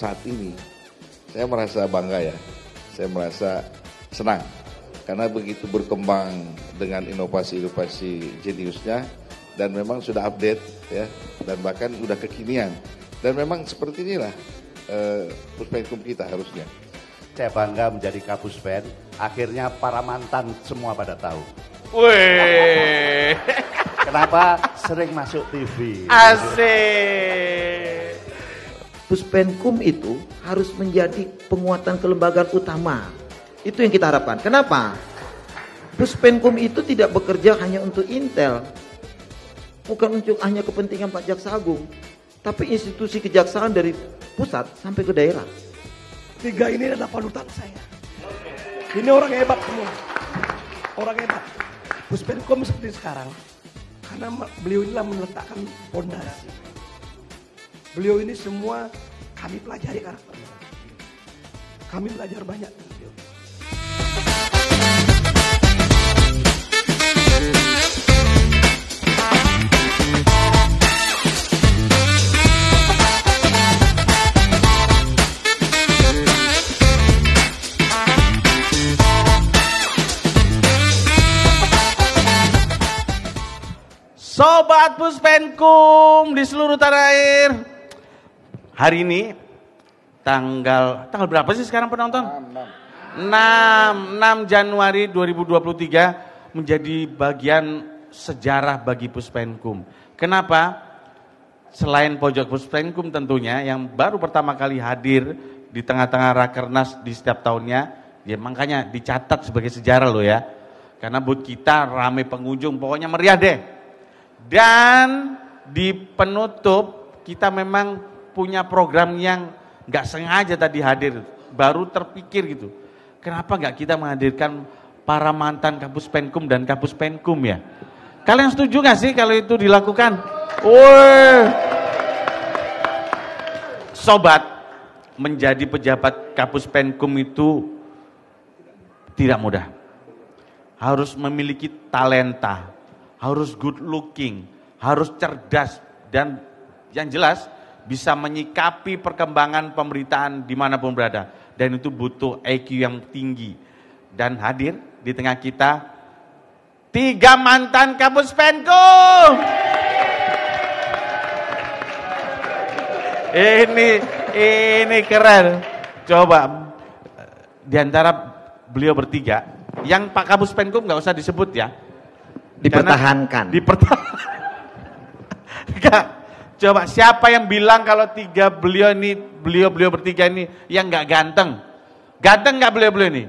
saat ini, saya merasa bangga ya, saya merasa senang. Karena begitu berkembang dengan inovasi-inovasi jeniusnya, dan memang sudah update ya, dan bahkan udah kekinian. Dan memang seperti inilah Puspenkum kita harusnya. Saya bangga menjadi Kapuspen, akhirnya para mantan semua pada tahu. Wih, Kenapa sering masuk TV? asik. Puspenkum itu harus menjadi penguatan kelembagaan utama. Itu yang kita harapkan. Kenapa? Puspenkum itu tidak bekerja hanya untuk Intel. Bukan untuk hanya kepentingan Pak Jaksa Agung. Tapi institusi kejaksaan dari pusat sampai ke daerah. 3 ini adalah panutan saya. Ini orang hebat semua. Orang hebat. Puspenkum seperti sekarang. Karena beliau inilah meletakkan fondasi. Beliau ini semua kami pelajari karakternya. Kami belajar banyak dari beliau. Sobat Puspenkum di seluruh tanah air. Hari ini tanggal berapa sih sekarang penonton? 6 Januari 2023 menjadi bagian sejarah bagi Puspenkum. Kenapa? Selain pojok Puspenkum tentunya yang baru pertama kali hadir di tengah-tengah Rakernas di setiap tahunnya, ya makanya dicatat sebagai sejarah loh ya. Karena booth kita rame pengunjung, pokoknya meriah deh. Dan di penutup kita memang punya program yang nggak sengaja tadi hadir, baru terpikir gitu. Kenapa nggak kita menghadirkan para mantan Kapuspenkum dan Kapuspenkum ya? Kalian setuju nggak sih kalau itu dilakukan? Woi, sobat, menjadi pejabat Kapuspenkum itu tidak mudah. Harus memiliki talenta. Harus good looking, harus cerdas, dan yang jelas bisa menyikapi perkembangan pemberitaan dimanapun berada. Dan itu butuh IQ yang tinggi. Dan hadir di tengah kita 3 mantan Kapuspenkum. Ini keren. Coba di antara beliau bertiga, yang Pak Kapuspenkum nggak usah disebut ya. Dipertahankan. Enggak. Coba siapa yang bilang kalau beliau bertiga ini yang nggak ganteng? Ganteng nggak beliau ini?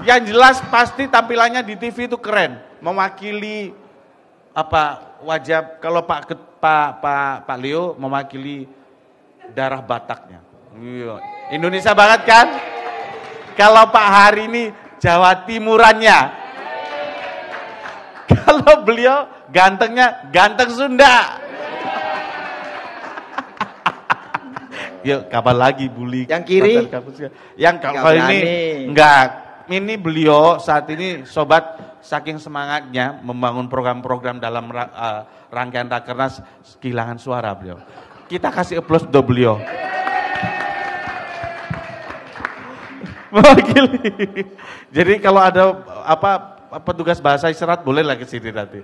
Yang jelas pasti tampilannya di TV itu keren, mewakili wajah kalau Pak Leo mewakili darah Bataknya. Indonesia banget kan? Kalau Pak Hari ini Jawa Timurannya. Kalau beliau gantengnya ganteng Sunda. Yuk, kapan lagi bully? Yang kiri? Yang kalau ini enggak. Ini beliau saat ini sobat saking semangatnya membangun program-program dalam rangkaian Rakernas kehilangan suara beliau. Kita kasih aplaus untuk beliau. Mewakili. Jadi kalau ada petugas bahasa isyarat bolehlah ke sini nanti.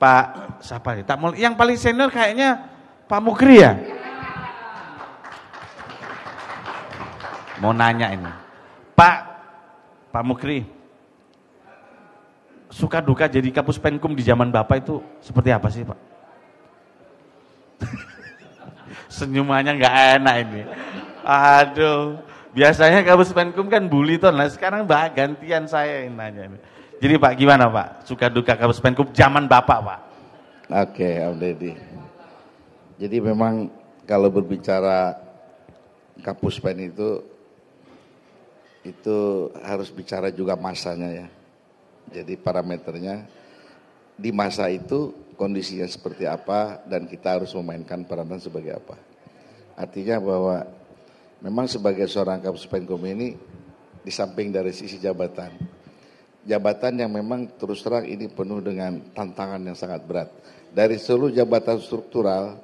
Pak siapa nih? Yang paling senior kayaknya Pak Mukri ya. Mau nanya ini. Pak Mukri. Suka duka jadi Kapuspenkum di zaman Bapak itu seperti apa sih, Pak? Senyumannya nggak enak ini. Aduh. Biasanya Kapuspenkum kan bully tuh, nah sekarang gantian saya yang nanya. Jadi Pak gimana Pak? Suka duka Kapuspenkum zaman Bapak Pak? Oke, Om Deddy. Jadi memang kalau berbicara Kapuspen itu harus bicara juga masanya ya. Jadi parameternya di masa itu kondisinya seperti apa dan kita harus memainkan peranan sebagai apa. Artinya bahwa memang sebagai seorang Kapuspenkum ini di samping dari sisi jabatan yang memang terus terang ini penuh dengan tantangan yang sangat berat. dari seluruh jabatan struktural,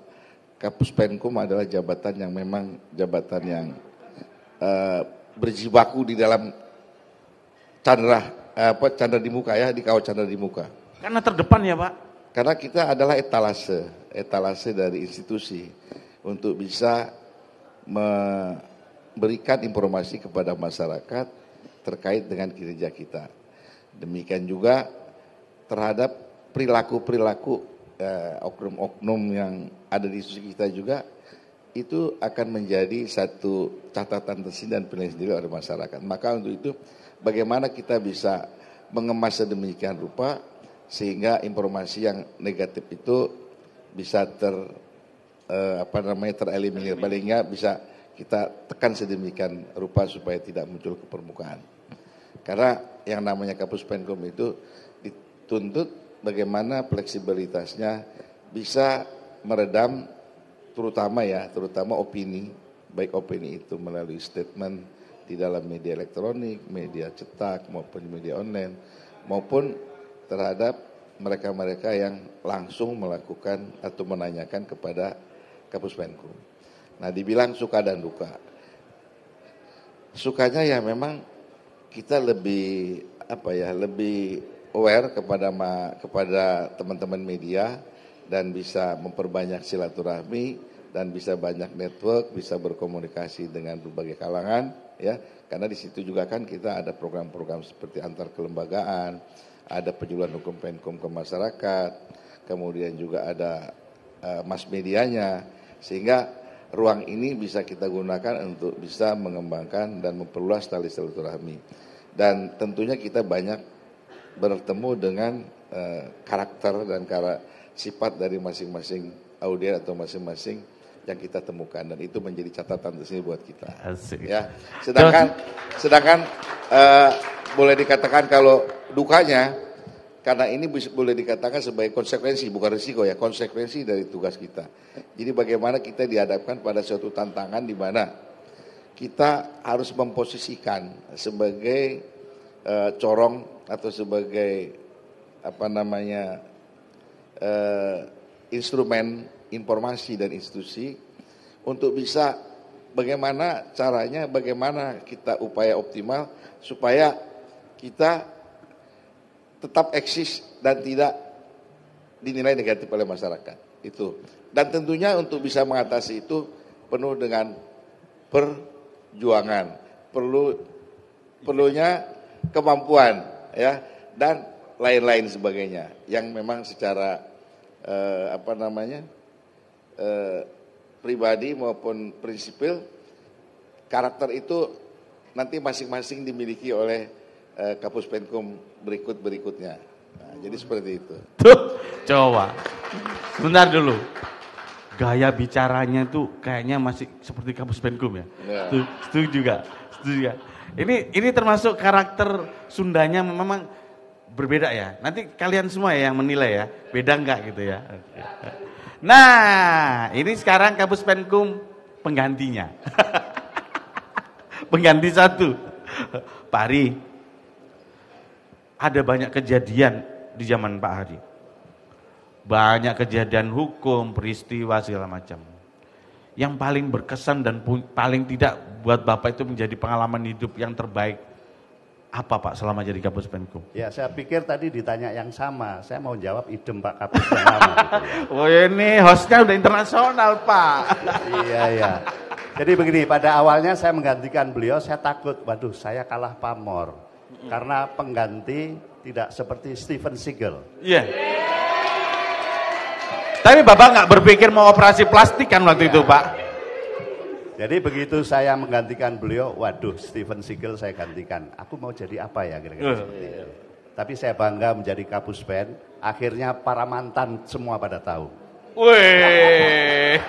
Kapus Penkum adalah jabatan yang memang jabatan yang berjibaku di dalam candra di muka ya, di kawat candra di muka. Karena terdepan ya Pak. Karena kita adalah etalase dari institusi untuk bisa memberikan informasi kepada masyarakat terkait dengan kinerja kita. Demikian juga terhadap perilaku-perilaku oknum-oknum yang ada di institusi kita juga, itu akan menjadi satu catatan tersendiri dan penilaian sendiri oleh masyarakat. Maka untuk itu bagaimana kita bisa mengemas sedemikian rupa sehingga informasi yang negatif itu bisa tereliminir, paling nggak bisa kita tekan sedemikian rupa supaya tidak muncul ke permukaan. Karena yang namanya Kapus Penkum itu dituntut bagaimana fleksibilitasnya bisa meredam terutama opini, baik opini itu melalui statement di dalam media elektronik, media cetak maupun media online, maupun terhadap mereka-mereka yang langsung melakukan atau menanyakan kepada Kapus Penkum. Nah, dibilang suka dan duka. Sukanya ya memang kita lebih aware kepada teman-teman media dan bisa memperbanyak silaturahmi dan bisa banyak network, bisa berkomunikasi dengan berbagai kalangan ya. Karena di situ juga kan kita ada program-program seperti antar kelembagaan, ada penjualan hukum Penkum ke masyarakat, kemudian juga ada mass medianya, sehingga ruang ini bisa kita gunakan untuk bisa mengembangkan dan memperluas tali silaturahmi. Dan tentunya kita banyak bertemu dengan karakter dan sifat dari masing-masing audien atau masing-masing yang kita temukan, dan itu menjadi catatan tersendiri buat kita. Asik. Ya, sedangkan boleh dikatakan kalau dukanya, karena ini boleh dikatakan sebagai konsekuensi, bukan risiko ya, konsekuensi dari tugas kita. Jadi bagaimana kita dihadapkan pada suatu tantangan di mana kita harus memposisikan sebagai corong atau sebagai instrumen informasi dan institusi untuk bisa bagaimana caranya, bagaimana kita upaya optimal supaya kita tetap eksis dan tidak dinilai negatif oleh masyarakat. Itu. Dan tentunya untuk bisa mengatasi itu penuh dengan perjuangan, perlunya kemampuan ya, dan lain-lain sebagainya yang memang secara pribadi maupun prinsipil karakter itu nanti masing-masing dimiliki oleh Kapus Penkum berikutnya. Nah, jadi seperti itu. Tuh, coba. Sebentar dulu. Gaya bicaranya tuh kayaknya masih seperti Kapus Penkum ya. Ya. Setuju juga. Ini termasuk karakter Sundanya memang berbeda ya. Nanti kalian semua ya yang menilai ya. Beda enggak gitu ya. Nah, ini sekarang Kapus Penkum penggantinya. Pengganti satu. Pak Hari, ada banyak kejadian di zaman Pak Hari. Banyak kejadian hukum, peristiwa segala macam. Yang paling berkesan dan paling tidak buat Bapak itu menjadi pengalaman hidup yang terbaik. Apa Pak selama jadi Kapus Penkum? Ya, saya pikir tadi ditanya yang sama. Saya mau jawab idem Pak Kapus yang lama. Gitu ya. Oh ini hostnya udah internasional Pak. Iya. Jadi begini, pada awalnya saya menggantikan beliau, saya takut, waduh saya kalah pamor. Karena pengganti tidak seperti Steven Seagal. Iya. Tapi Bapak nggak berpikir mau operasi plastik kan waktu itu Pak? Jadi begitu saya menggantikan beliau, waduh Steven Seagal saya gantikan. Aku mau jadi apa ya kira-kira seperti itu. Tapi saya bangga menjadi Kapus Pen, akhirnya para mantan semua pada tahu. Wih.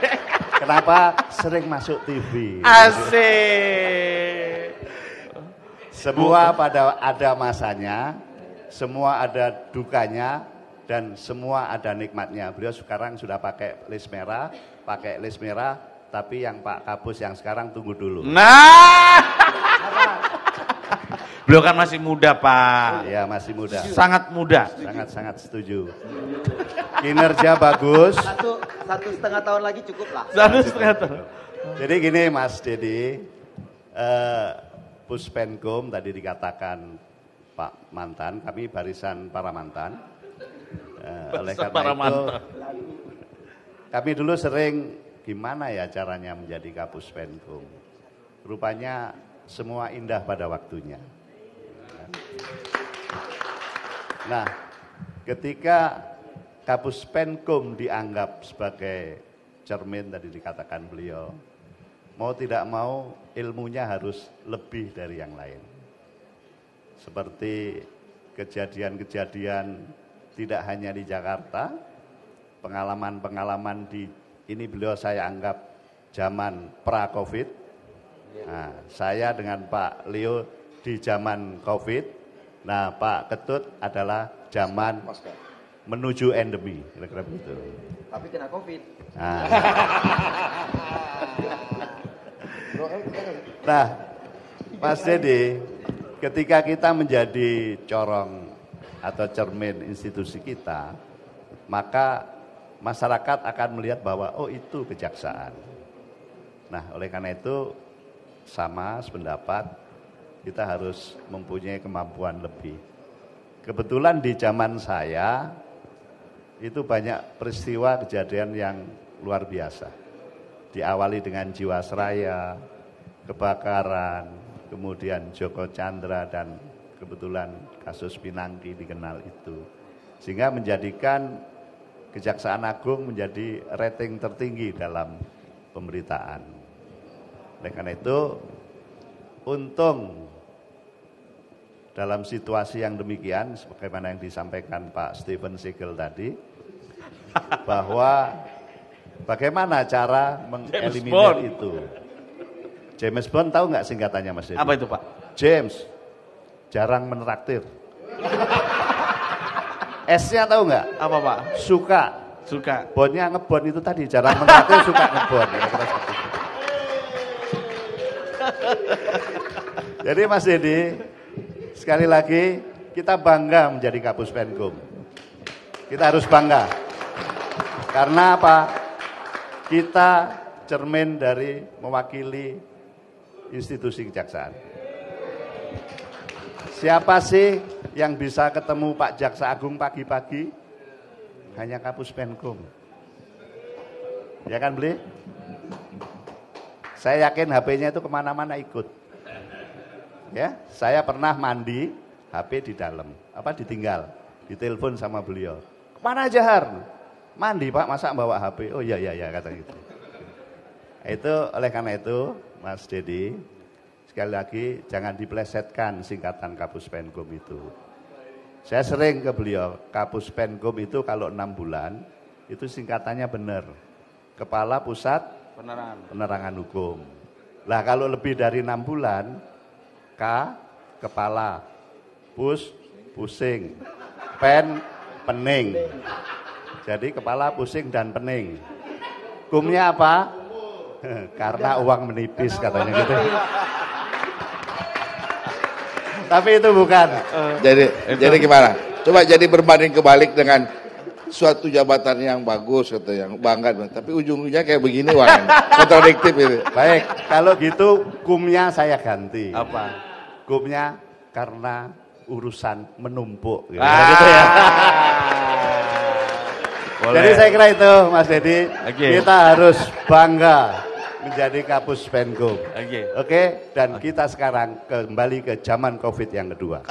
Kenapa? Sering masuk TV. Asik. Semua pada ada masanya, semua ada dukanya, dan semua ada nikmatnya. Beliau sekarang sudah pakai list merah, tapi yang Pak Kapus yang sekarang tunggu dulu. Nah. Beliau kan masih muda, Pak. Ya, masih muda. Sangat muda. Sangat setuju. Kinerja bagus. 1,5 tahun lagi cukup lah. 1,5 tahun. Jadi gini Mas Dedi, Puspenkum tadi dikatakan Pak mantan, kami barisan para mantan. Oleh karena para itu, mantan. kami dulu sering gimana ya caranya menjadi Kapuspenkum. Rupanya semua indah pada waktunya. Nah, ketika Kapuspenkum dianggap sebagai cermin tadi dikatakan beliau, mau tidak mau ilmunya harus lebih dari yang lain. Seperti kejadian-kejadian tidak hanya di Jakarta, pengalaman-pengalaman di ini beliau saya anggap zaman pra-Covid. Nah, saya dengan Pak Leo di zaman Covid. Nah, Pak Ketut adalah zaman menuju endemi, kira-kira begitu. Tapi kena Covid. Nah, Mas Dedi, ketika kita menjadi corong atau cermin institusi kita, maka masyarakat akan melihat bahwa oh itu kejaksaan. Nah, oleh karena itu sama sependapat, kita harus mempunyai kemampuan lebih. Kebetulan di zaman saya itu banyak peristiwa kejadian yang luar biasa. Diawali dengan Jiwasraya, kebakaran, kemudian Joko Chandra dan kebetulan kasus Pinangki dikenal itu. Sehingga menjadikan Kejaksaan Agung menjadi rating tertinggi dalam pemberitaan. Oleh karena itu, untung dalam situasi yang demikian, sebagaimana yang disampaikan Pak Steven Seagal tadi, bahwa bagaimana cara mengeliminir itu. James Bond tahu nggak singkatannya Mas Dedi? Apa itu Pak? James, jarang menraktir. S-nya tahu nggak? Apa Pak? Suka. Suka. Bondnya ngebon itu tadi, jarang menraktir, suka ngebon. Jadi Mas Dedi, sekali lagi kita bangga menjadi Kapuspenkum. Kita harus bangga. Karena apa? Kita cermin dari mewakili institusi kejaksaan. Siapa sih yang bisa ketemu Pak Jaksa Agung pagi-pagi? Hanya Kapuspenkum. Ya kan Beli? Saya yakin HP-nya itu kemana-mana ikut. Ya, saya pernah mandi, HP di dalam, ditinggal, ditelepon sama beliau. Kemana aja Har? Mandi Pak, masa bawa HP? Oh iya kata gitu. Itu oleh karena itu, Mas Dedi, sekali lagi jangan diplesetkan singkatan Kapuspenkum itu. Saya sering ke beliau, Kapuspenkum itu kalau 6 bulan, itu singkatannya benar. Kepala Pusat Penerangan Hukum. Lah kalau lebih dari 6 bulan, K, kepala, pusing, pening. Jadi kepala, pusing, dan pening. Hukumnya apa? Karena uang menipis katanya gitu. Tapi itu bukan. Jadi gimana? Coba jadi berbanding kebalik dengan suatu jabatan yang bagus atau yang bangga, tapi ujung-ujungnya kayak begini, wah, kontradiktif itu. Baik, kalau gitu hukumnya saya ganti. Apa? Hukumnya karena urusan menumpuk. Gitu ya. Jadi saya kira itu Mas Dedi, kita harus bangga menjadi Kapuspenkum. Oke, dan kita sekarang kembali ke zaman Covid yang kedua.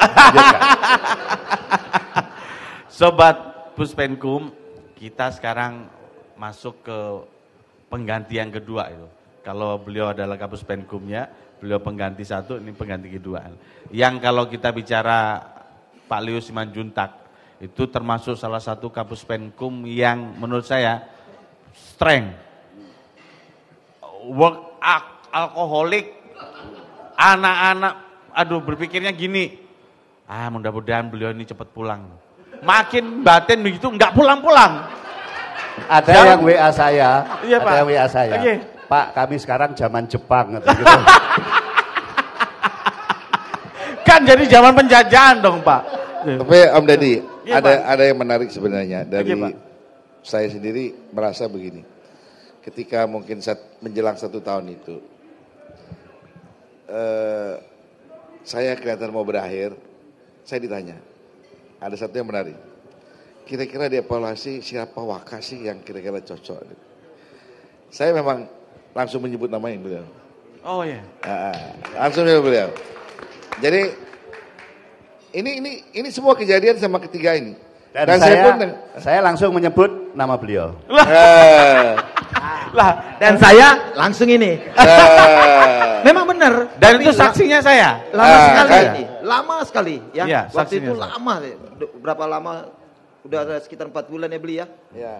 Sobat Puspenkum, kita sekarang masuk ke pengganti yang kedua itu. Kalau beliau adalah Kapuspenkumnya, beliau pengganti satu, ini pengganti kedua. Yang kalau kita bicara Pak Leo Simanjuntak, itu termasuk salah satu Kapuspenkum yang menurut saya strength, work alkoholik, anak-anak, berpikirnya gini, mudah-mudahan beliau ini cepat pulang. Makin batin begitu, nggak pulang-pulang. Ada yang WA saya, iya, Pak. Ada yang WA saya. Okay. Pak, kami sekarang zaman Jepang. Gitu. kan jadi zaman penjajahan dong Pak. Tapi Om Deddy, Iya, ada yang menarik sebenarnya dari Oke, Pak. saya sendiri merasa begini. Ketika mungkin menjelang 1 tahun itu, saya kelihatan mau berakhir, saya ditanya, ada satu yang menarik. Kira-kira dievaluasi siapa wakil sih yang kira-kira cocok. Saya memang langsung menyebut namanya beliau. Oh iya. Langsung menyebut beliau. Jadi ini semua kejadian sama ketiga ini. Dan saya langsung menyebut nama beliau. Dan saya langsung ini. Memang benar. Dan itu saksinya saya. Lama sekali ini. Lama sekali ya. Iya, Waktu itu saksinya lama. Berapa lama? Udah ada sekitar 4 bulan ya beli ya.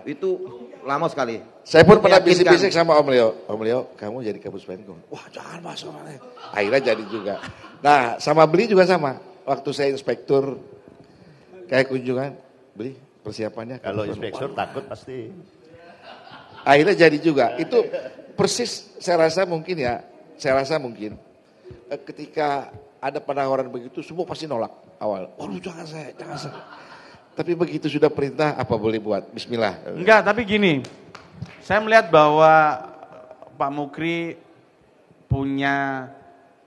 Itu lama sekali. Saya pun pernah bisik-bisik sama Om Leo. Om Leo, kamu jadi Kapus Penkum. Wah jangan masuk. Akhirnya jadi juga. Nah sama beli juga sama. Waktu saya inspektur kayak kunjungan, beli persiapannya. Kalau inspektur takut pasti. Akhirnya jadi juga. Itu persis saya rasa mungkin ketika ada penawaran begitu semua pasti nolak awal. Waduh jangan saya. Tapi begitu sudah perintah apa boleh buat? Bismillah. Enggak, tapi gini. Saya melihat bahwa Pak Mukri punya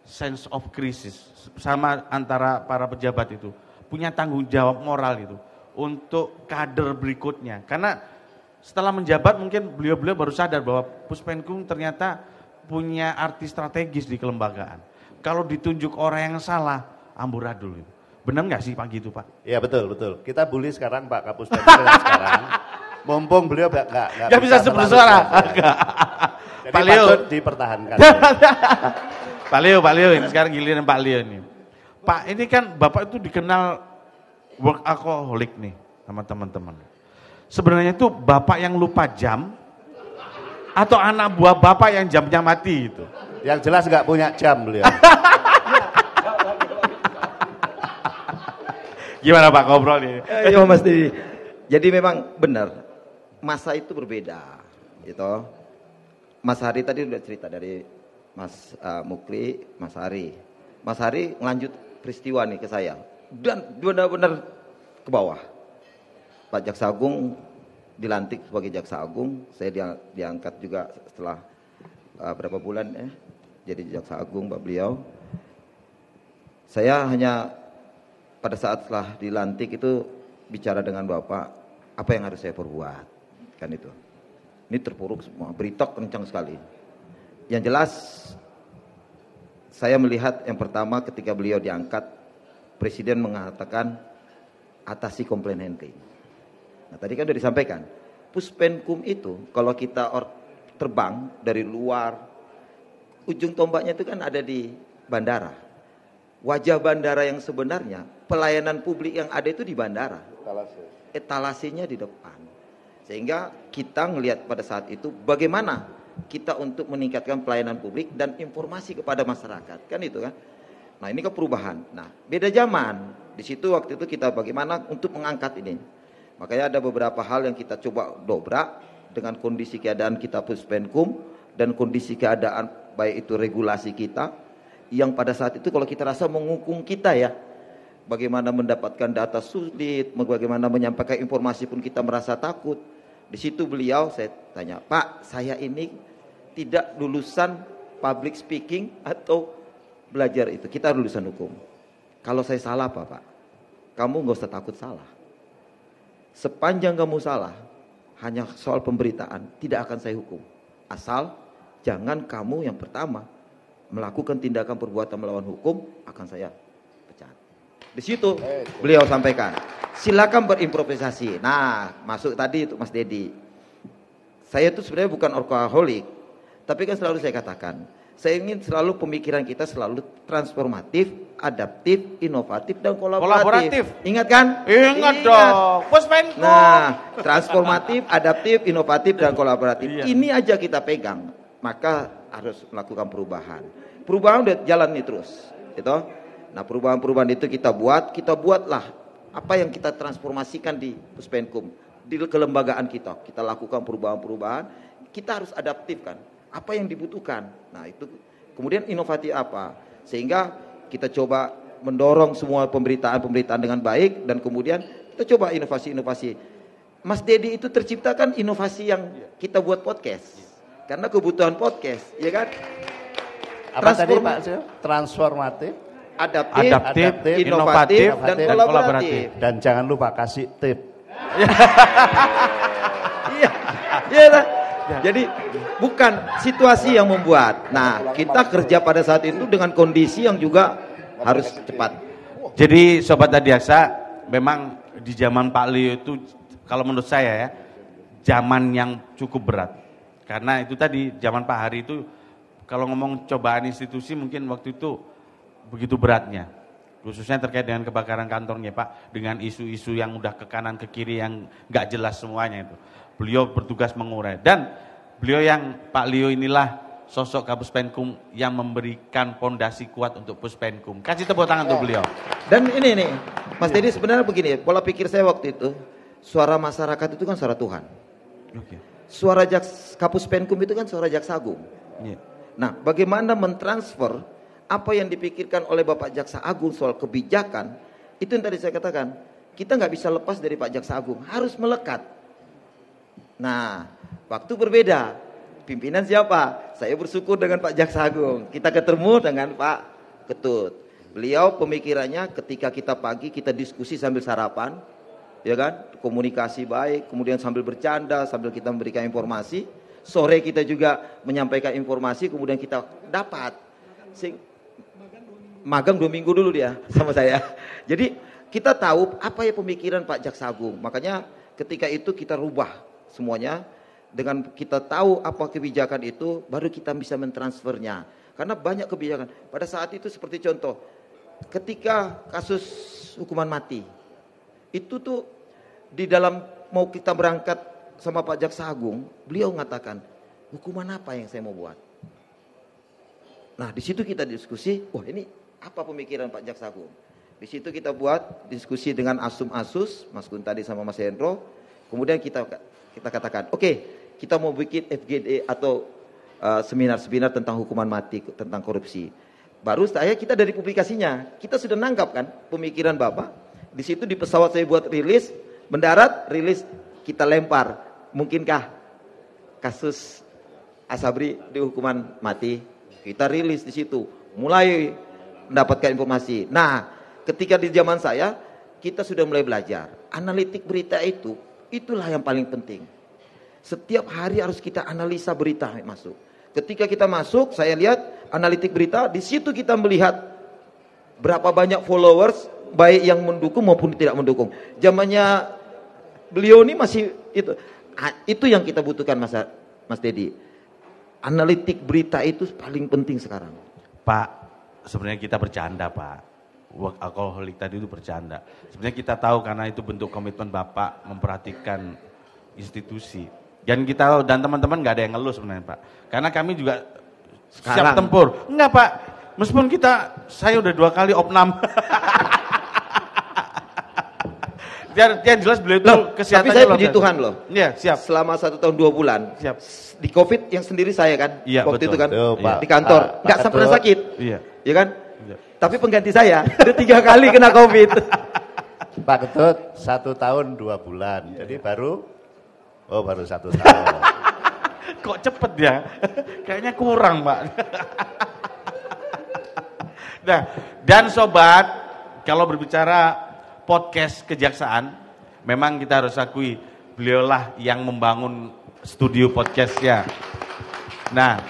sense of crisis sama antara para pejabat itu. Punya tanggung jawab moral itu untuk kader berikutnya. Karena setelah menjabat mungkin beliau-beliau baru sadar bahwa Puspenkum ternyata punya arti strategis di kelembagaan. Kalau ditunjuk orang yang salah, amburadul itu. Benar nggak sih Pak gitu Pak? Iya betul. Kita bully sekarang Pak Kapus Penkum sekarang. Mumpung beliau nggak bisa bersuara. Jadi Pak Leo patut dipertahankan. Pak Leo ini sekarang giliran Pak Leo ini. Pak ini kan Bapak itu dikenal workaholic nih sama teman-teman. Sebenarnya itu Bapak yang lupa jam atau anak buah Bapak yang jamnya mati itu? Yang jelas nggak punya jam beliau. Gimana Pak ngobrol nih? Iya Mas Dedi. Jadi memang benar masa itu berbeda, gitu. Mas Hari tadi udah cerita dari Mas Mukri, Mas Hari. Mas Hari ngelanjut peristiwa nih ke saya dan benar-benar ke bawah. Pak Jaksa Agung dilantik sebagai Jaksa Agung, saya diangkat juga setelah berapa bulan ya, jadi Jaksa Agung Pak beliau. Saya hanya pada saat setelah dilantik itu bicara dengan Bapak, apa yang harus saya perbuat, kan itu. Ini terpuruk semua, berita kencang sekali. Yang jelas, saya melihat yang pertama ketika beliau diangkat, Presiden mengatakan atasi komplain handling. Nah tadi kan sudah disampaikan, Puspenkum itu kalau kita terbang dari luar, ujung tombaknya itu kan ada di bandara. Wajah bandara yang sebenarnya, pelayanan publik yang ada itu di bandara. Etalasenya di depan. Sehingga kita ngelihat pada saat itu bagaimana kita untuk meningkatkan pelayanan publik dan informasi kepada masyarakat. Kan itu kan. Nah ini kan perubahan. Nah beda zaman. Di situ waktu itu kita bagaimana untuk mengangkat ini. Makanya ada beberapa hal yang kita coba dobrak dengan kondisi keadaan kita Puspenkum dan kondisi keadaan baik itu regulasi kita. Yang pada saat itu kalau kita rasa menghukum kita ya, bagaimana mendapatkan data sulit, bagaimana menyampaikan informasi pun kita merasa takut. Di situ beliau saya tanya, Pak saya ini tidak lulusan public speaking atau belajar itu, kita lulusan hukum. Kalau saya salah Pak, kamu gak usah takut salah. Sepanjang kamu salah, hanya soal pemberitaan, tidak akan saya hukum. Asal jangan kamu yang pertama melakukan tindakan perbuatan melawan hukum, akan saya pecat. Di situ beliau sampaikan, silakan berimprovisasi. Nah, masuk tadi itu Mas Dedi. Saya itu sebenarnya bukan workaholic, tapi kan selalu saya katakan, saya ingin selalu pemikiran kita selalu transformatif, adaptif, inovatif dan kolaboratif. Ingat kan? Ingat dong. Puspenkum. Nah, transformatif, adaptif, inovatif dan kolaboratif. Iya. Ini aja kita pegang, maka harus melakukan perubahan. Perubahan udah jalan nih terus, gitu. Nah perubahan-perubahan itu kita buatlah apa yang kita transformasikan di Puspenkum, di kelembagaan kita lakukan perubahan-perubahan, kita harus adaptifkan apa yang dibutuhkan. Nah itu kemudian inovatif apa, sehingga kita coba mendorong semua pemberitaan dengan baik, dan kemudian kita coba inovasi-inovasi. Mas Dedi itu terciptakan inovasi yang kita buat podcast. Karena kebutuhan podcast, ya kan? Apa tadi Pak? Transformatif, adaptif, inovatif, dan kolaboratif. Dan jangan lupa kasih tip. Iya lah. Jadi bukan situasi yang membuat. Nah, kita kerja pada saat itu dengan kondisi yang juga harus cepat. Jadi Sobat Adiaksa, memang di zaman Pak Leo itu, kalau menurut saya ya, zaman yang cukup berat. Karena itu tadi, zaman Pak Hari itu, kalau ngomong cobaan institusi mungkin waktu itu begitu beratnya. Khususnya terkait dengan kebakaran kantornya Pak, dengan isu-isu yang udah ke kanan ke kiri yang nggak jelas semuanya itu. Beliau bertugas mengurai, dan beliau yang Pak Leo inilah sosok Kapus Penkum yang memberikan pondasi kuat untuk Puspenkum. Kasih tepuk tangan untuk beliau. Dan ini nih, Mas Dedi, sebenarnya begini, pola pikir saya waktu itu, suara masyarakat itu kan suara Tuhan. Suara Kapus Penkum itu kan suara Jaksa Agung. Nah, bagaimana mentransfer apa yang dipikirkan oleh Bapak Jaksa Agung soal kebijakan, itu yang tadi saya katakan, kita nggak bisa lepas dari Pak Jaksa Agung, harus melekat. Nah, waktu berbeda. Pimpinan siapa? Saya bersyukur dengan Pak Jaksa Agung. Kita ketemu dengan Pak Ketut. Beliau pemikirannya ketika kita pagi kita diskusi sambil sarapan, ya kan? Komunikasi baik, kemudian sambil bercanda, sambil kita memberikan informasi. Sore kita juga menyampaikan informasi, kemudian kita dapat. Magang 2 minggu dulu dia sama saya. Jadi kita tahu apa ya pemikiran Pak Jaksa Agung. Makanya ketika itu kita rubah semuanya. Dengan kita tahu apa kebijakan itu, baru kita bisa mentransfernya. Karena banyak kebijakan. Pada saat itu seperti contoh, ketika kasus hukuman mati, itu tuh di dalam mau kita berangkat sama Pak Jaksa Agung, beliau mengatakan, hukuman apa yang saya mau buat? Nah, di situ kita diskusi, wah ini apa pemikiran Pak Jaksa Agung? Di situ kita buat diskusi dengan Asum-Asus, Mas Gun tadi sama Mas Hendro. Kemudian kita katakan, oke, kita mau bikin FGD atau seminar-seminar tentang hukuman mati, tentang korupsi. Baru kita dari publikasinya, kita sudah nangkap kan pemikiran Bapak. Di situ di pesawat saya buat rilis, mendarat, rilis, kita lempar. Mungkinkah kasus Asabri di hukuman mati? Kita rilis di situ, mulai mendapatkan informasi. Nah, ketika di zaman saya, kita sudah mulai belajar. Analitik berita itulah yang paling penting. Setiap hari harus kita analisa berita masuk. Ketika kita masuk, saya lihat analitik berita, di situ kita melihat berapa banyak followers, baik yang mendukung maupun tidak mendukung. Zamannya beliau ini masih itu. Itu yang kita butuhkan Mas Dedi. Analitik berita itu paling penting sekarang. Pak, sebenarnya kita bercanda Pak. Workaholic tadi itu bercanda. Sebenarnya kita tahu karena itu bentuk komitmen Bapak memperhatikan institusi. Dan kita dan teman-teman nggak ada yang ngeluh sebenarnya Pak. Karena kami juga siap tempur. Enggak Pak, meskipun saya udah 2 kali opnam. Yang jelas beliau itu kesehatannya. Tapi saya puji Tuhan loh. Iya, siap. Selama 1 tahun 2 bulan. Siap. Di COVID yang sendiri saya kan. Iya, waktu betul. itu kan. Pak, di kantor. Nggak pernah sakit. Iya. Iya kan? Iya. Tapi pengganti saya udah 3 kali kena COVID. Pak Ketut 1 tahun 2 bulan. Jadi baru 1 tahun. Kok cepet ya? Kayaknya kurang Pak. Nah, dan sobat, kalau berbicara podcast kejaksaan, memang kita harus akui beliaulah yang membangun studio podcastnya. Nah,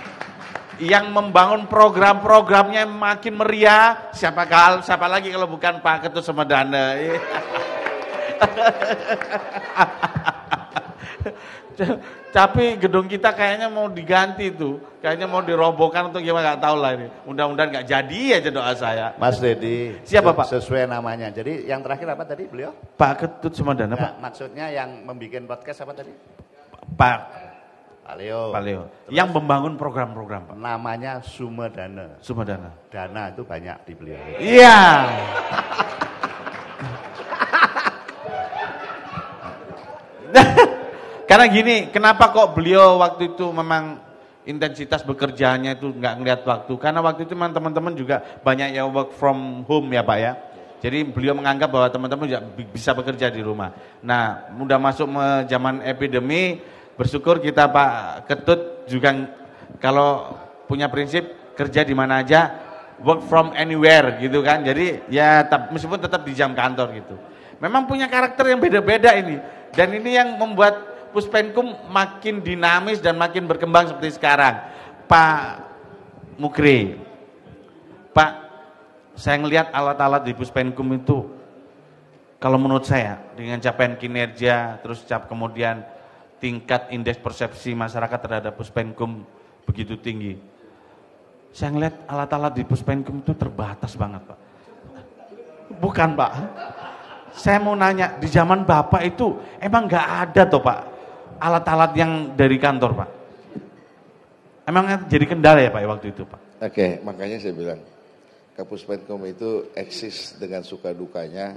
yang membangun program-programnya makin meriah, siapa lagi kalau bukan Pak Ketut Sumedana. Tapi gedung kita kayaknya mau diganti tuh, kayaknya mau dirobohkan untuk gimana nggak tahu lah ini. Mudah-mudahan nggak jadi aja doa saya. Mas Dedi, siapa Pak? Sesuai namanya. Jadi yang terakhir apa tadi beliau? Pak Ketut Sumedana Pak. Maksudnya yang membuat podcast apa tadi? Pak Leo. Yang membangun program-program Pak. Namanya Sumedana. Dana itu banyak di beliau. Iya. Karena gini, kenapa kok beliau waktu itu memang intensitas bekerjanya itu nggak ngelihat waktu. Karena waktu itu memang teman-teman juga banyak yang work from home ya Pak ya. Jadi beliau menganggap bahwa teman-teman juga bisa bekerja di rumah. Nah, udah masuk zaman epidemi, bersyukur kita Pak Ketut juga kalau punya prinsip kerja di mana aja, work from anywhere gitu kan. Jadi ya meskipun tetap di jam kantor gitu. Memang punya karakter yang beda-beda ini. Dan ini yang membuat Puspenkum makin dinamis dan makin berkembang seperti sekarang. Pak Mukri, Pak, saya ngelihat alat-alat di Puspenkum itu, kalau menurut saya, dengan capaian kinerja, terus kemudian tingkat indeks persepsi masyarakat terhadap Puspenkum begitu tinggi. Saya ngelihat alat-alat di Puspenkum itu terbatas banget, Pak. Bukan, Pak. Saya mau nanya, di zaman Bapak itu emang nggak ada toh, Pak, alat-alat yang dari kantor, Pak? Emang jadi kendala ya, Pak, waktu itu, Pak? Oke, makanya saya bilang, Kapuspenkum itu eksis dengan suka dukanya,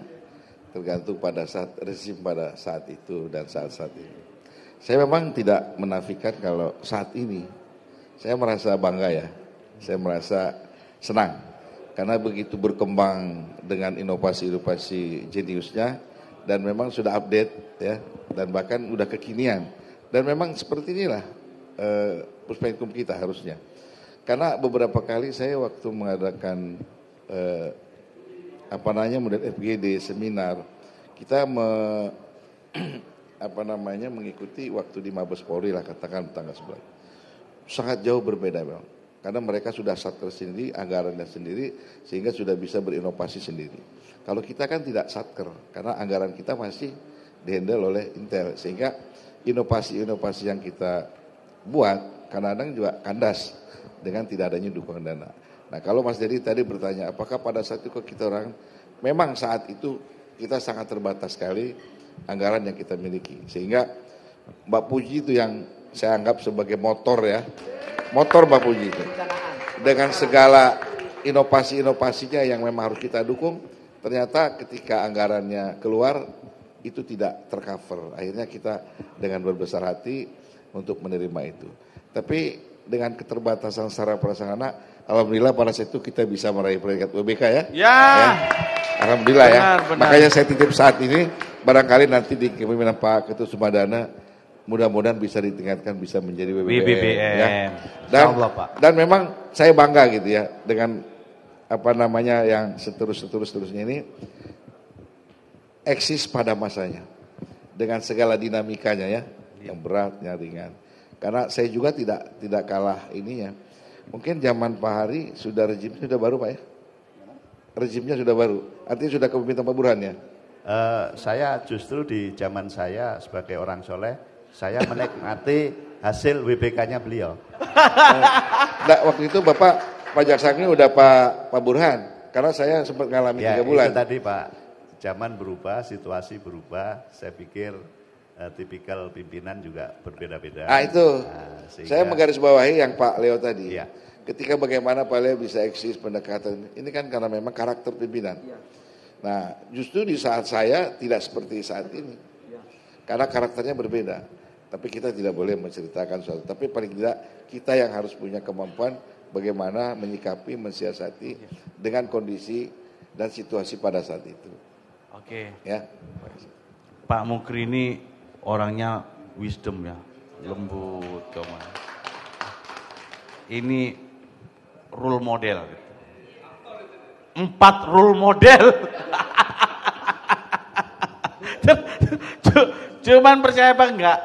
tergantung pada saat rezim pada saat itu dan saat-saat ini. Saya memang tidak menafikan kalau saat ini, saya merasa bangga ya, saya merasa senang. Karena begitu berkembang dengan inovasi-inovasi jeniusnya, dan memang sudah update ya, dan bahkan udah kekinian. Dan memang seperti inilah Puspenkum kita harusnya. Karena beberapa kali saya waktu mengadakan model FGD seminar, kita mengikuti waktu di Mabes Polri lah, katakan tanggal 11. Sangat jauh berbeda memang. Karena mereka sudah satker sendiri, anggarannya sendiri, sehingga sudah bisa berinovasi sendiri. Kalau kita kan tidak satker, karena anggaran kita masih dihandle oleh Intel, sehingga inovasi-inovasi yang kita buat kadang-kadang juga kandas dengan tidak adanya dukungan dana. Nah, kalau Mas Dedi tadi bertanya, apakah pada saat itu kita orang, memang saat itu kita sangat terbatas sekali anggaran yang kita miliki, sehingga Mbak Puji itu yang saya anggap sebagai motor ya, motor Mbak Puji itu, dengan segala inovasi-inovasinya yang memang harus kita dukung, ternyata ketika anggarannya keluar itu tidak tercover. Akhirnya kita dengan berbesar hati untuk menerima itu. Tapi dengan keterbatasan secara prasarana, alhamdulillah pada saat itu kita bisa meraih predikat UBK ya. Ya. Alhamdulillah benar. Makanya saya titip saat ini, barangkali nanti di kepemimpinan Pak Ketut Sumadana, mudah-mudahan bisa ditingkatkan, bisa menjadi WBBM. Ya. Dan memang saya bangga gitu ya dengan yang seterusnya ini eksis pada masanya dengan segala dinamikanya ya, yang berat, yang ringan. Karena saya juga tidak kalah ininya. Mungkin zaman Pak Hari rezimnya sudah baru Pak ya? Rezimnya sudah baru. Artinya sudah kepemimpinan Pak Burhan ya? Saya justru di zaman saya sebagai orang soleh, saya menikmati hasil WBK-nya beliau. Nah, waktu itu Pak Jaksangnya udah Pak Burhan, karena saya sempat ngalami 3 bulan. Itu tadi Pak, zaman berubah, situasi berubah, saya pikir tipikal pimpinan juga berbeda-beda. Itu, saya menggarisbawahi yang Pak Leo tadi. Iya. Ketika bagaimana Pak Leo bisa eksis pendekatan, ini kan karena memang karakter pimpinan. Iya. Nah, justru di saat saya tidak seperti saat ini. Iya. Karena karakternya berbeda. Tapi kita tidak boleh menceritakan sesuatu. Tapi paling tidak kita yang harus punya kemampuan bagaimana menyikapi, mensiasati dengan kondisi dan situasi pada saat itu. Oke. Ya. Pak Mukri ini orangnya wisdom ya, lembut kawan. Ini role model. 4 role model. Cuman percaya apa enggak?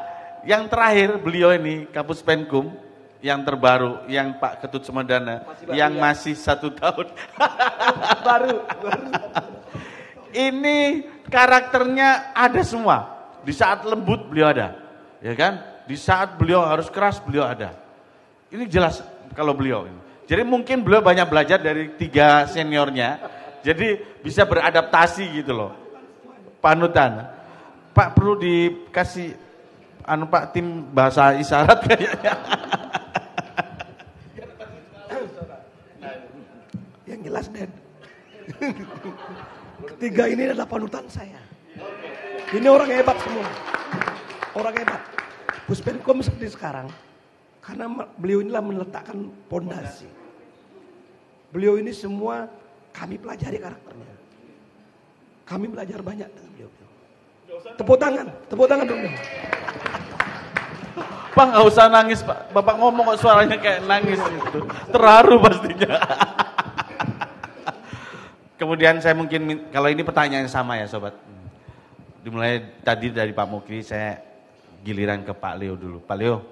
Yang terakhir beliau ini Kapuspenkum yang terbaru, yang Pak Ketut Sumadana, yang masih 1 tahun. baru. Ini karakternya ada semua. Di saat lembut beliau ada, ya kan? Di saat beliau harus keras beliau ada. Ini jelas kalau beliau ini. Jadi mungkin beliau banyak belajar dari 3 seniornya. Jadi bisa beradaptasi gitu loh. Panutan. Pak perlu dikasih Pak tim bahasa isyarat kayaknya. Yang jelas Den. Ketiga ini adalah panutan saya. Ini orang hebat semua. Orang hebat. Puspenkum seperti sekarang. Karena beliau inilah meletakkan pondasi. Beliau ini semua kami pelajari karakternya. Kami belajar banyak dengan beliau. Tepuk tangan dong. Pak nggak usah nangis Pak, Bapak ngomong kok suaranya kayak nangis gitu, terharu pastinya. Kemudian saya mungkin, kalau ini pertanyaan yang sama ya sobat, dimulai tadi dari Pak Mukri, saya giliran ke Pak Leo dulu. Pak Leo,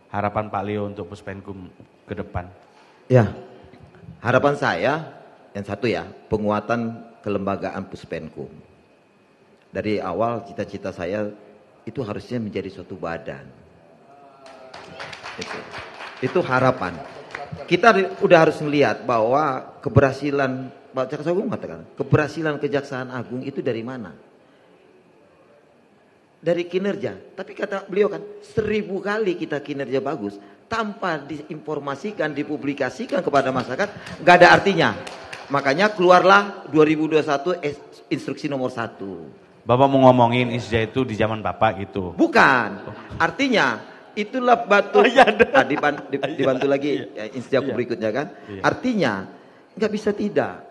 harapan Pak Leo untuk Puspenkum ke depan. Ya, harapan saya yang satu ya, penguatan kelembagaan Puspenkum. Dari awal cita-cita saya itu harusnya menjadi suatu badan. Itu harapan. Kita udah harus melihat bahwa keberhasilan, Pak Jaksa Agung mengatakan, keberhasilan Kejaksaan Agung itu dari mana? Dari kinerja. Tapi kata beliau kan, 1000 kali kita kinerja bagus, tanpa diinformasikan, dipublikasikan kepada masyarakat, nggak ada artinya. Makanya keluarlah 2021 instruksi nomor 1. Bapak mau ngomongin ISJA itu di zaman Bapak gitu? Bukan. Artinya itulah batu. Dibantu lagi ISJA berikutnya kan. Artinya nggak bisa tidak.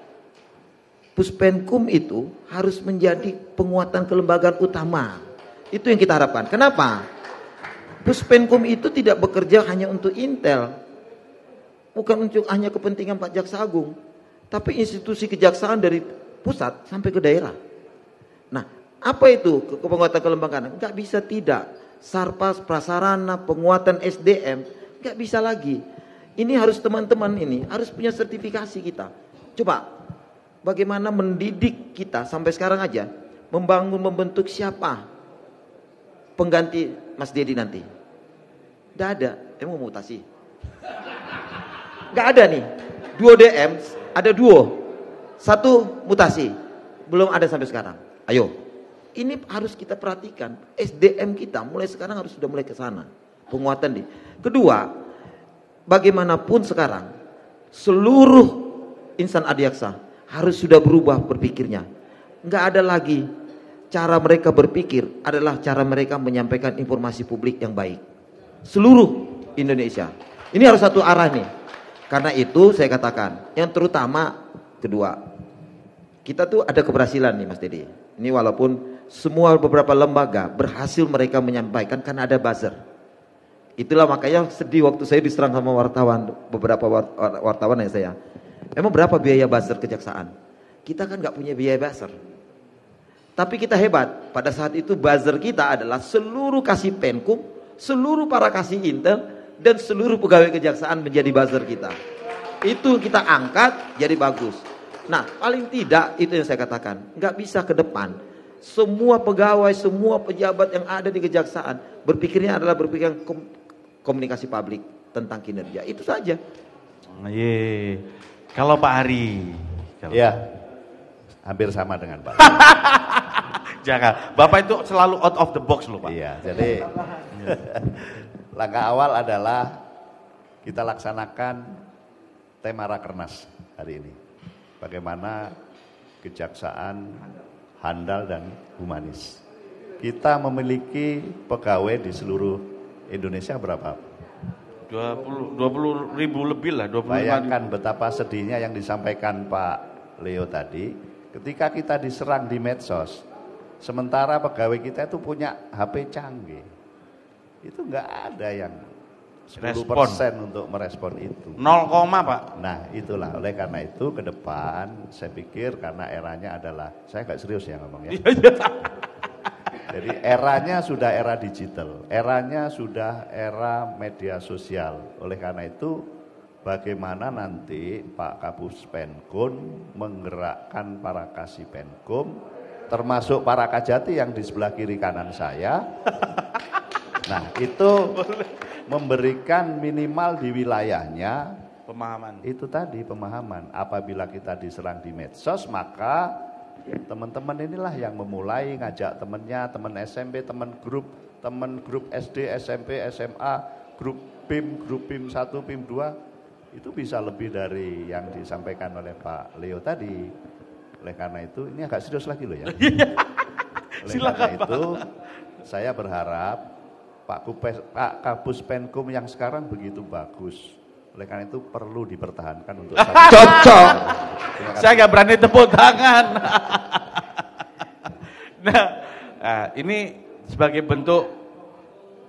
Puspenkum itu harus menjadi penguatan kelembagaan utama. Itu yang kita harapkan. Kenapa? Puspenkum itu tidak bekerja hanya untuk Intel. Bukan untuk hanya kepentingan Pak Jaksa Agung. Tapi institusi kejaksaan dari pusat sampai ke daerah. Nah, apa itu penguatan kelembagaan? Enggak bisa tidak. Sarpas, prasarana, penguatan SDM, enggak bisa lagi. Ini harus teman-teman ini harus punya sertifikasi kita. Coba bagaimana mendidik kita sampai sekarang aja, membentuk siapa pengganti Mas Dedi nanti? Enggak ada. Emang mau mutasi? Enggak ada nih. 2 DM, ada 2. 1 mutasi. Belum ada sampai sekarang. Ayo. Ini harus kita perhatikan. SDM kita mulai sekarang harus sudah mulai ke sana. Penguatan Kedua, bagaimanapun sekarang seluruh insan adiaksa harus sudah berubah berpikirnya. Enggak ada lagi cara mereka berpikir adalah cara mereka menyampaikan informasi publik yang baik. Seluruh Indonesia. Ini harus satu arah nih. Karena itu saya katakan, yang terutama kedua, kita tuh ada keberhasilan nih Mas Dedi. Ini walaupun semua beberapa lembaga berhasil mereka menyampaikan karena ada buzzer. Itulah makanya sedih waktu saya diserang sama wartawan, beberapa wartawan ya saya. Emang berapa biaya buzzer kejaksaan? Kita kan nggak punya biaya buzzer. Tapi kita hebat. Pada saat itu buzzer kita adalah seluruh kasih Penkum, seluruh para kasih Intel, dan seluruh pegawai kejaksaan menjadi buzzer kita. Itu kita angkat jadi bagus. Nah, paling tidak itu yang saya katakan, nggak bisa ke depan. Semua pegawai, semua pejabat yang ada di kejaksaan berpikirnya adalah berpikir komunikasi publik tentang kinerja. Itu saja. Kalau Pak Hari, ya hampir sama dengan Pak. Jangan, Bapak itu selalu out of the box loh Pak. Iya, jadi langkah awal adalah kita laksanakan tema Rakernas hari ini. Bagaimana kejaksaan handal dan humanis. Kita memiliki pegawai di seluruh Indonesia berapa? 20 ribu lebih lah. 25 Bayangkan betapa sedihnya yang disampaikan Pak Leo tadi. Ketika kita diserang di medsos, sementara pegawai kita itu punya HP canggih. Itu nggak ada yang 10% untuk merespon itu. 0, Pak. Nah itulah, oleh karena itu ke depan saya pikir karena eranya adalah, saya nggak serius ya ngomongnya. Jadi eranya sudah era digital, eranya sudah era media sosial. Oleh karena itu bagaimana nanti Pak Kapus Penkum menggerakkan para kasih Penkum, termasuk para Kajati yang di sebelah kiri kanan saya. Nah itu memberikan minimal di wilayahnya pemahaman. Itu tadi pemahaman. Apabila kita diserang di medsos, maka teman-teman inilah yang memulai ngajak temannya, teman SMP, teman grup SD, SMP, SMA, grup PIM 1, PIM 2, itu bisa lebih dari yang disampaikan oleh Pak Leo tadi. Oleh karena itu, ini agak serius lagi loh ya. Oleh Silakan, karena itu, saya berharap Pak Kapus Penkum yang sekarang begitu bagus. Oleh karena itu perlu dipertahankan untuk Cocok. Saya nggak berani tepuk tangan. Nah, ini sebagai bentuk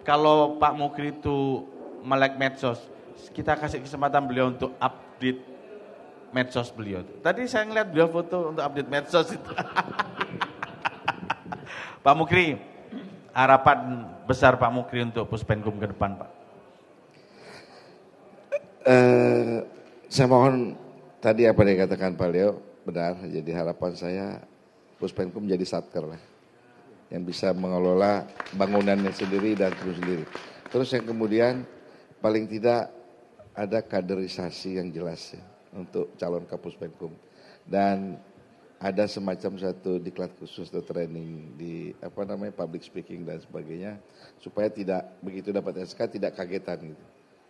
kalau Pak Mukri itu melek medsos, kita kasih kesempatan beliau untuk update medsos beliau. Tadi saya ngeliat beliau foto untuk update medsos itu. Pak Mukri, harapan besar Pak Mukri untuk Puspenkum ke depan, Pak. Saya mohon tadi apa yang dikatakan Pak Leo benar. Jadi harapan saya Puspenkum menjadi satker lah, yang bisa mengelola bangunannya sendiri dan terus sendiri. Terus yang kemudian paling tidak ada kaderisasi yang jelas ya, untuk calon Kapuspenkum, dan ada semacam satu diklat khusus atau training di public speaking dan sebagainya, supaya tidak begitu dapat SK tidak kagetan gitu.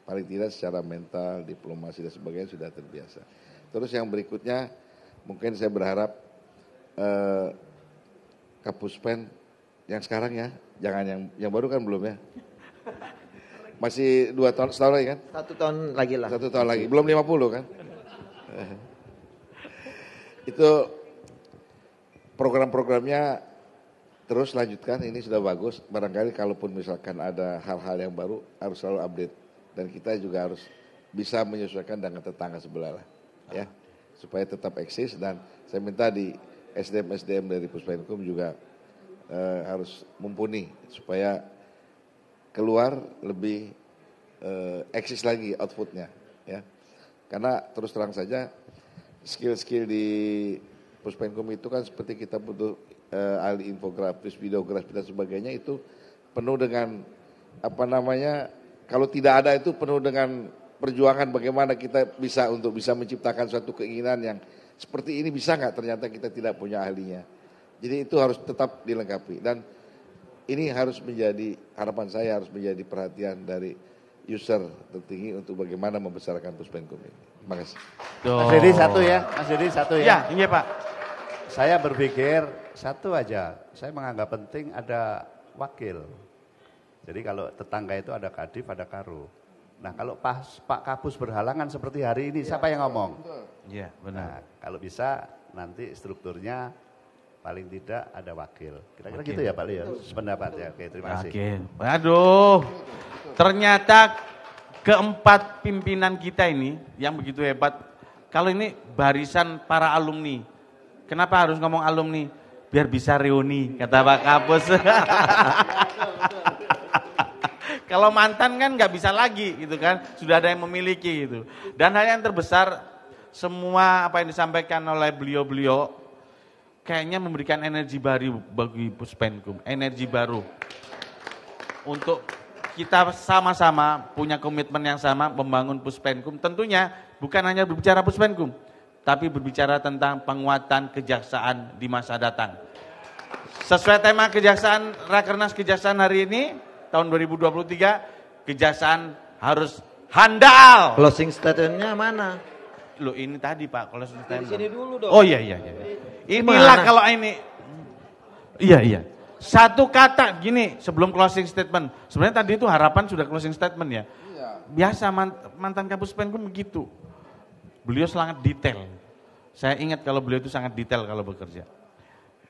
Paling tidak secara mental, diplomasi dan sebagainya sudah terbiasa. Terus yang berikutnya mungkin saya berharap Kapuspen yang sekarang ya, jangan yang baru kan belum ya. Masih 2 tahun, setahun lagi kan? 1 tahun lagi lah. 1 tahun lagi, belum 50 kan? Itu program-programnya terus lanjutkan, ini sudah bagus. Barangkali kalaupun misalkan ada hal-hal yang baru harus selalu update. Dan kita juga harus bisa menyesuaikan dengan tetangga sebelah lah. Ya, supaya tetap eksis, dan saya minta di SDM dari Puspenkum juga harus mumpuni supaya keluar lebih eksis lagi outputnya ya. Karena terus terang saja skill-skill di Puspenkum itu kan seperti kita butuh ahli infografis, videografis dan sebagainya, itu penuh dengan kalau tidak ada itu penuh dengan perjuangan bagaimana kita bisa menciptakan suatu keinginan yang seperti ini, bisa nggak, ternyata kita tidak punya ahlinya. Jadi itu harus tetap dilengkapi, dan ini harus menjadi harapan saya, harus menjadi perhatian dari user tertinggi untuk bagaimana membesarkan Puspenkum ini. Terima kasih. Mas Dedi satu ya. Ya, ini Pak. Saya berpikir satu aja, saya menganggap penting ada wakil. Jadi kalau tetangga itu ada kadif, ada karu. Nah kalau Pak Kapus berhalangan seperti hari ini, siapa yang ngomong? Iya, benar. Nah, kalau bisa nanti strukturnya paling tidak ada wakil. Kira-kira gitu ya Pak Leo, sependapat ya. Oke, terima kasih. Aduh, ternyata keempat pimpinan kita ini yang begitu hebat. Kalau ini barisan para alumni. Kenapa harus ngomong alumni? Biar bisa reuni, kata Pak Kapus. Kalau mantan kan nggak bisa lagi gitu kan, sudah ada yang memiliki gitu. Dan hal yang terbesar, semua apa yang disampaikan oleh beliau-beliau kayaknya memberikan energi baru bagi Puspenkum, energi baru untuk kita sama-sama punya komitmen yang sama membangun Puspenkum. Tentunya bukan hanya berbicara Puspenkum, tapi berbicara tentang penguatan kejaksaan di masa datang. Sesuai tema kejaksaan, Rakernas Kejaksaan hari ini tahun 2023, kejaksaan harus handal. Closing statement-nya mana? Loh ini tadi Pak, closing statement. Di sini dulu dong. Oh iya. Inilah kalau ini. Iya. Satu kata gini sebelum closing statement. Sebenarnya tadi itu harapan sudah closing statement ya. Biasa mantan Kapuspenkum begitu. Beliau sangat detail. Saya ingat kalau beliau itu sangat detail kalau bekerja.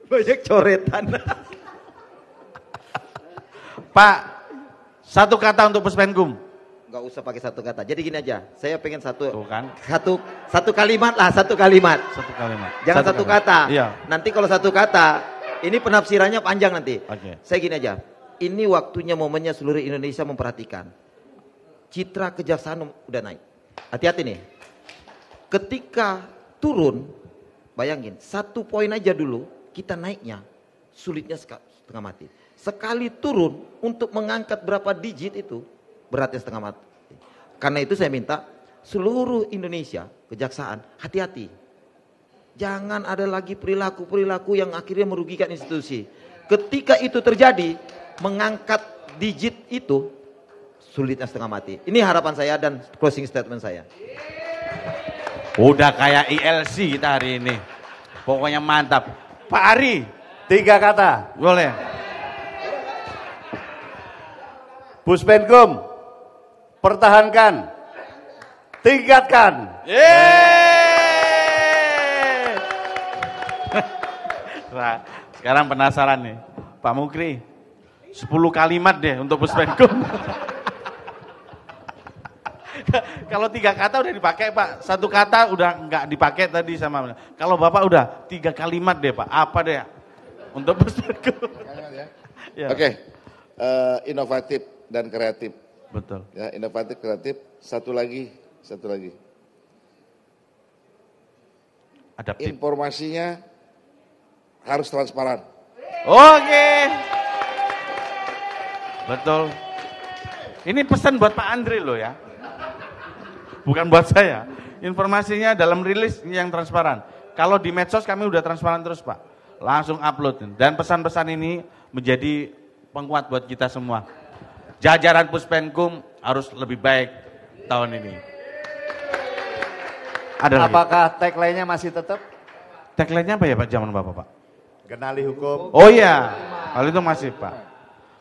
Banyak coretan. Pak, satu kata untuk Puspenkum. Enggak usah pakai satu kata. Jadi gini aja, saya pengen satu kalimat lah, satu kalimat. Satu kalimat. Jangan satu kata. Iya. Nanti kalau satu kata, ini penafsirannya panjang nanti. Oke. Saya gini aja, ini waktunya momennya seluruh Indonesia memperhatikan. Citra kejaksaan udah naik. Hati-hati nih. Ketika turun, bayangin, 1 poin aja dulu, kita naiknya sulitnya setengah mati. Sekali turun untuk mengangkat berapa digit itu beratnya setengah mati. Karena itu saya minta seluruh Indonesia kejaksaan hati-hati. Jangan ada lagi perilaku-perilaku yang akhirnya merugikan institusi. Ketika itu terjadi, mengangkat digit itu sulitnya setengah mati. Ini harapan saya dan closing statement saya. Udah kayak ILC kita hari ini. Pokoknya mantap. Pak Ari, 3 kata. boleh. Puspenkum, pertahankan, tingkatkan. Nah, sekarang penasaran nih, Pak Mukri, 10 kalimat deh untuk Puspenkum. Kalau 3 kata udah dipakai Pak, 1 kata udah nggak dipakai tadi sama. Kalau Bapak udah 3 kalimat deh Pak, apa deh untuk Puspenkum? Ya. Oke, inovatif dan kreatif. Betul. Ya, inovatif, kreatif. Satu lagi. Adaptif. Informasinya harus transparan. Oke. Betul. Ini pesan buat Pak Andre loh ya. Bukan buat saya. Informasinya dalam rilis yang transparan. Kalau di medsos kami udah transparan terus Pak. Langsung upload. Dan pesan-pesan ini menjadi penguat buat kita semua. Jajaran Puspenkum harus lebih baik tahun ini. Ada Apakah tagline-nya masih tetap? Tagline-nya apa ya Pak zaman Bapak Pak? Kenali hukum. Oh iya, kalau itu masih Pak.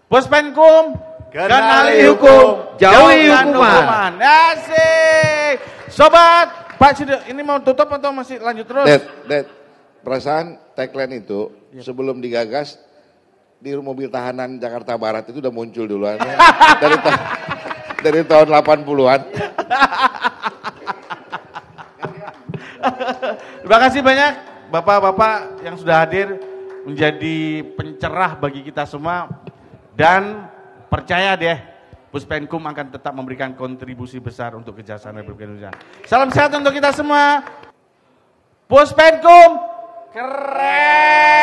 Puspenkum, kenali hukum, jauhi jauhkan hukuman. Asik. Sobat, Pak sudah ini mau tutup atau masih lanjut terus? Dad, perasaan tagline itu sebelum digagas di mobil tahanan Jakarta Barat itu udah muncul duluan ya. dari tahun 80-an. Terima kasih banyak Bapak-bapak yang sudah hadir menjadi pencerah bagi kita semua dan percaya deh Puspenkum akan tetap memberikan kontribusi besar untuk kejahatan Republik Indonesia. Salam sehat untuk kita semua. Puspenkum keren.